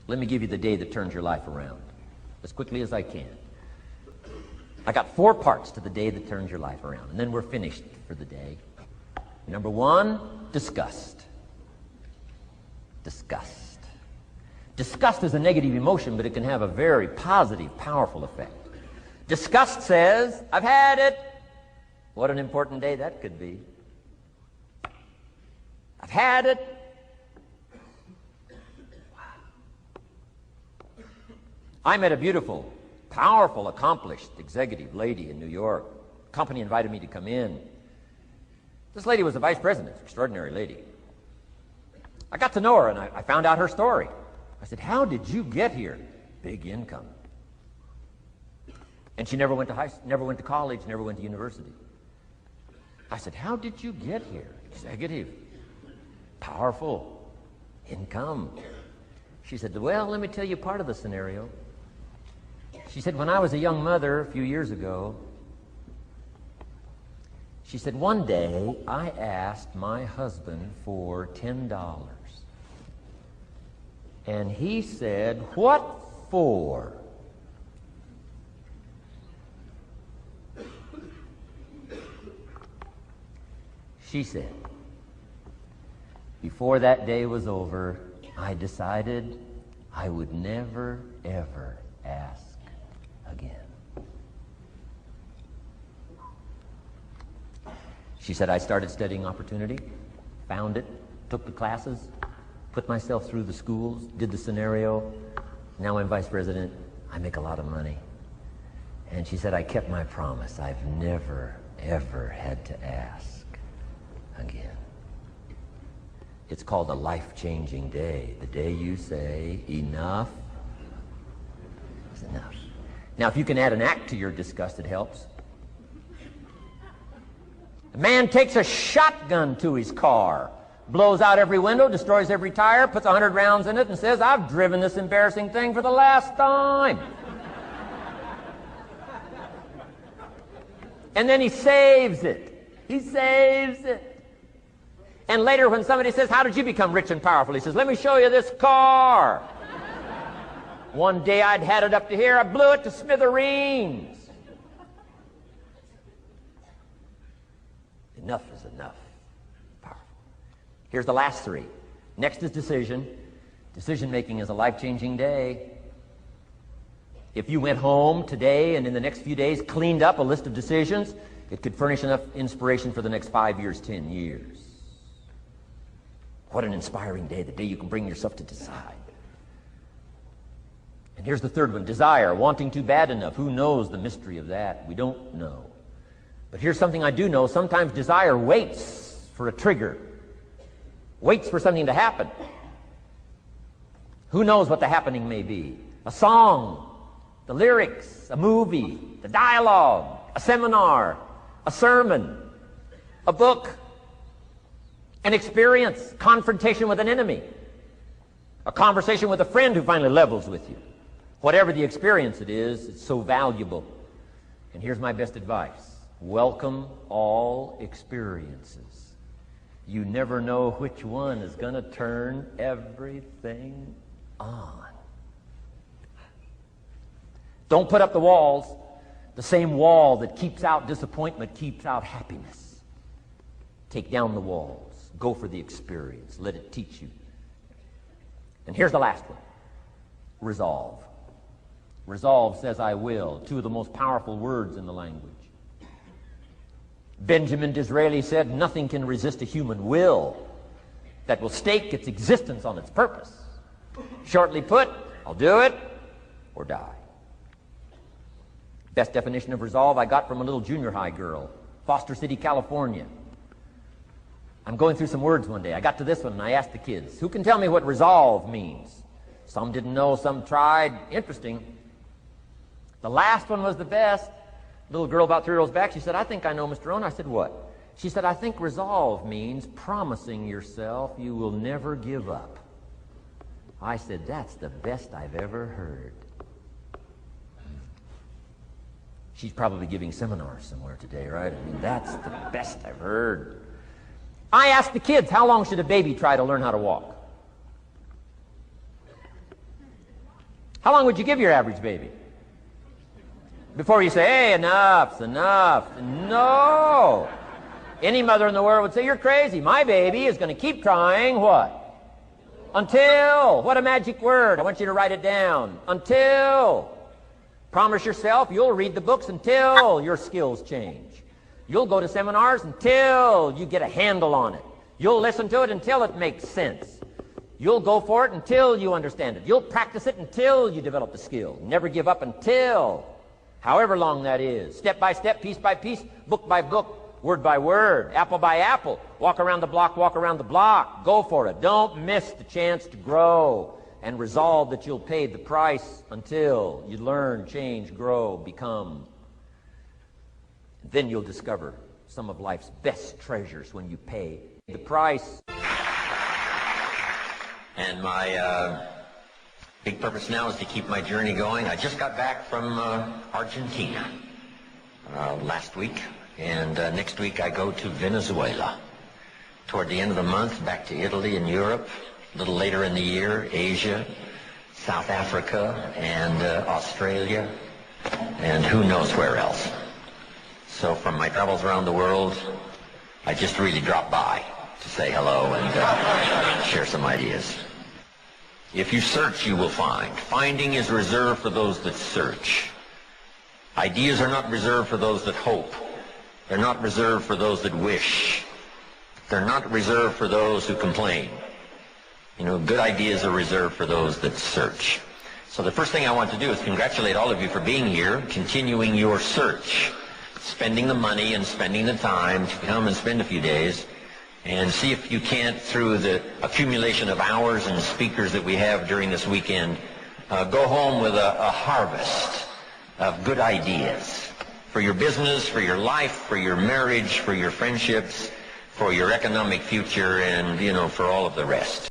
Let me give you the day that turns your life around, as quickly as I can. I got 4 parts to the day that turns your life around, and then we're finished for the day. Number 1, disgust. Disgust. Disgust is a negative emotion, but it can have a very positive, powerful effect. Disgust says, I've had it. What an important day that could be. I've had it. Wow. I met a beautiful, powerful, accomplished executive lady in New York. The company invited me to come in. This lady was a vice president, extraordinary lady. I got to know her, and I found out her story. I said, how did you get here? Big income. And she never went to college, never went to university. I said, how did you get here? Executive, powerful, income. She said, well, let me tell you part of the scenario. She said, when I was a young mother a few years ago, she said, one day I asked my husband for $10. And he said, what for? She said, before that day was over, I decided I would never, ever ask again. She said, I started studying opportunity, found it, took the classes, put myself through the schools, did the scenario. Now I'm vice president. I make a lot of money. And she said, I kept my promise. I've never, ever had to ask again. It's called a life-changing day. The day you say, enough is enough. Now, if you can add an act to your disgust, it helps. A man takes a shotgun to his car, blows out every window, destroys every tire, puts 100 rounds in it, and says, I've driven this embarrassing thing for the last time. And then he saves it. He saves it. And later when somebody says, how did you become rich and powerful? He says, let me show you this car. One day I'd had it up to here. I blew it to smithereens. Enough is enough. Powerful. Here's the last 3. Next is decision. Decision making is a life-changing day. If you went home today and in the next few days cleaned up a list of decisions, it could furnish enough inspiration for the next 5 years, 10 years. What an inspiring day, the day you can bring yourself to decide. And here's the 3rd one, desire, wanting to bad enough. Who knows the mystery of that? We don't know. But here's something I do know. Sometimes desire waits for a trigger, waits for something to happen. Who knows what the happening may be? A song, the lyrics, a movie, the dialogue, a seminar, a sermon, a book, an experience, confrontation with an enemy, a conversation with a friend who finally levels with you. Whatever the experience it is, it's so valuable. And here's my best advice. Welcome all experiences. You never know which one is going to turn everything on. Don't put up the walls. The same wall that keeps out disappointment keeps out happiness. Take down the walls. Go for the experience. Let it teach you. And here's the last one. Resolve. Resolve says, I will. 2 of the most powerful words in the language. Benjamin Disraeli said, nothing can resist a human will that will stake its existence on its purpose. Shortly put, I'll do it or die. Best definition of resolve I got from a little junior high girl, Foster City, California. I'm going through some words one day. I got to this one and I asked the kids, who can tell me what resolve means? Some didn't know, some tried. Interesting. The last one was the best. Little girl about 3 rows back, she said, I think I know, Mr. Rohn. I said, what? She said, I think resolve means promising yourself you will never give up. I said, that's the best I've ever heard. She's probably giving seminars somewhere today, right? I mean, that's the best I've heard. I asked the kids, how long should a baby try to learn how to walk? How long would you give your average baby? Before you say, hey, enough's enough. No. Any mother in the world would say, you're crazy. My baby is going to keep trying what? Until. What a magic word. I want you to write it down. Until. Promise yourself you'll read the books until your skills change. You'll go to seminars until you get a handle on it. You'll listen to it until it makes sense. You'll go for it until you understand it. You'll practice it until you develop the skill. Never give up until, however long that is. Step by step, piece by piece, book by book, word by word, apple by apple. Walk around the block, walk around the block. Go for it. Don't miss the chance to grow, and resolve that you'll pay the price until you learn, change, grow, become. Then you'll discover some of life's best treasures when you pay the price. And my big purpose now is to keep my journey going. I just got back from Argentina last week, and next week I go to Venezuela. Toward the end of the month, back to Italy and Europe. A little later in the year, Asia, South Africa, and Australia, and who knows where else. So from my travels around the world, I just really dropped by to say hello and share some ideas. If you search, you will find. Finding is reserved for those that search. Ideas are not reserved for those that hope. They're not reserved for those that wish. They're not reserved for those who complain. You know, good ideas are reserved for those that search. So the first thing I want to do is congratulate all of you for being here, continuing your search, spending the money and spending the time to come and spend a few days, and see if you can't, through the accumulation of hours and speakers that we have during this weekend, go home with a harvest of good ideas for your business, for your life, for your marriage, for your friendships, for your economic future, and, you know, for all of the rest.